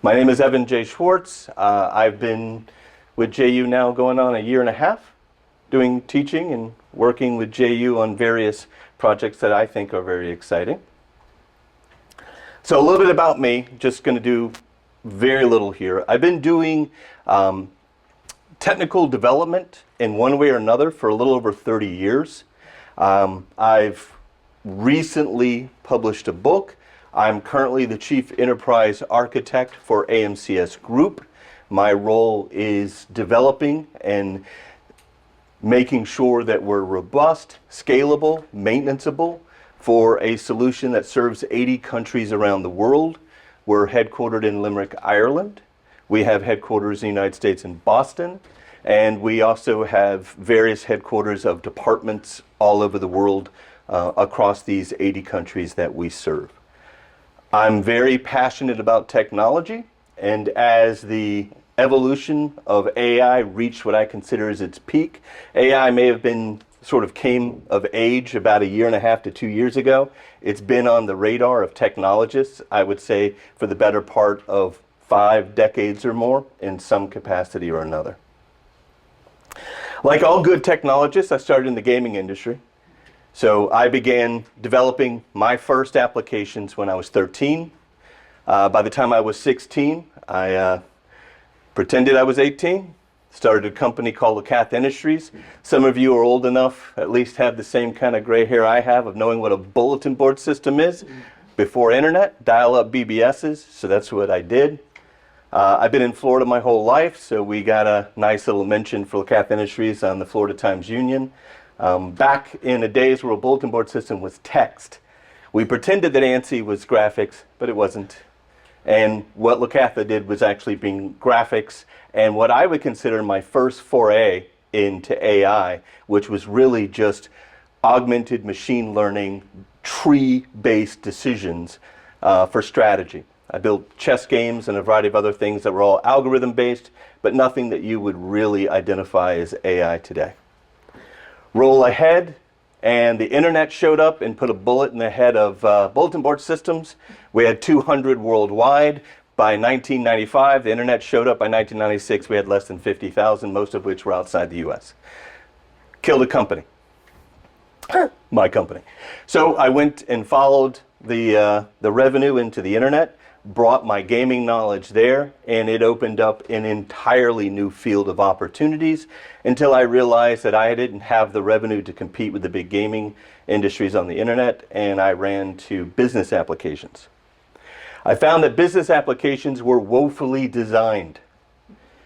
My name is Evan J Schwartz. I've been with JU now going on a year and a half, doing teaching and working with JU on various projects that I think are very exciting. So a little bit about me, just going to do very little here. I've been doing technical development in one way or another for a little over 30 years. I've recently published a book. I'm currently the Chief Enterprise Architect for AMCS Group. My role is developing and making sure that we're robust, scalable, maintenanceable for a solution that serves 80 countries around the world. We're headquartered in Limerick, Ireland. We have headquarters in the United States in Boston, and we also have various headquarters of departments all over the world across these 80 countries that we serve. I'm very passionate about technology, and as the evolution of AI reached what I consider as its peak, AI may have been sort of came of age about a year and a half to 2 years ago. It's been on the radar of technologists, I would say, for the better part of 5 decades or more in some capacity or another. Like all good technologists, I started in the gaming industry. So I began developing my first applications when I was 13. By the time I was 16, I pretended I was 18, started a company called Lacath Industries. Some of you are old enough, at least have the same kind of gray hair I have of knowing what a bulletin board system is. Before internet, dial-up BBSs, so that's what I did. I've been in Florida my whole life, so we got a nice little mention for Lacath Industries on the Florida Times-Union. Back in the days where a bulletin board system was text, we pretended that ANSI was graphics, but it wasn't. And what Lacath did was actually bring graphics and what I would consider my first foray into AI, which was really just augmented machine learning, tree-based decisions for strategy. I built chess games and a variety of other things that were all algorithm-based, but nothing that you would really identify as AI today. Roll ahead, and the internet showed up and put a bullet in the head of bulletin board systems. We had 200 worldwide. By 1995, the internet showed up. By 1996, we had less than 50,000, most of which were outside the US. Killed a company. My company. So I went and followed the revenue into the internet, brought my gaming knowledge there, and it opened up an entirely new field of opportunities until I realized that I didn't have the revenue to compete with the big gaming industries on the internet, and I ran to business applications. I found that business applications were woefully designed.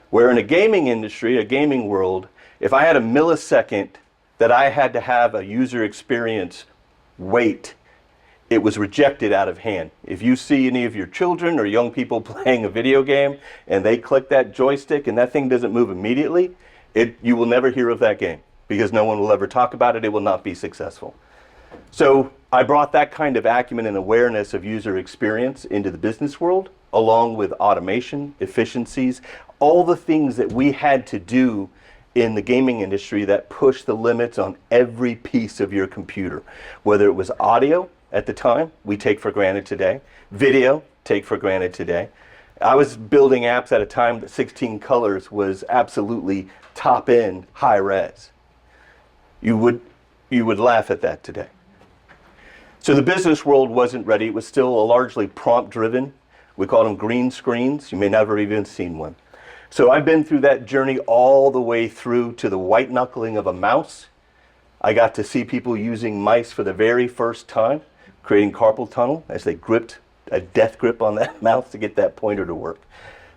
Where in a gaming industry, a gaming world, if I had a millisecond that I had to have a user experience wait, it was rejected out of hand. If you see any of your children or young people playing a video game and they click that joystick and that thing doesn't move immediately, you will never hear of that game because no one will ever talk about it. It will not be successful. So I brought that kind of acumen and awareness of user experience into the business world, along with automation, efficiencies, all the things that we had to do in the gaming industry that pushed the limits on every piece of your computer, whether it was audio. At the time, we take for granted today. Video, take for granted today. I was building apps at a time that 16 colors was absolutely top-end, high-res. You would laugh at that today. So the business world wasn't ready. It was still a largely prompt-driven. We called them green screens. You may never even seen one. So I've been through that journey all the way through to the white-knuckling of a mouse. I got to see people using mice for the very first time, creating carpal tunnel as they gripped a death grip on that mouse to get that pointer to work.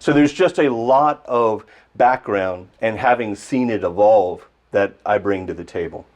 So there's just a lot of background and having seen it evolve that I bring to the table.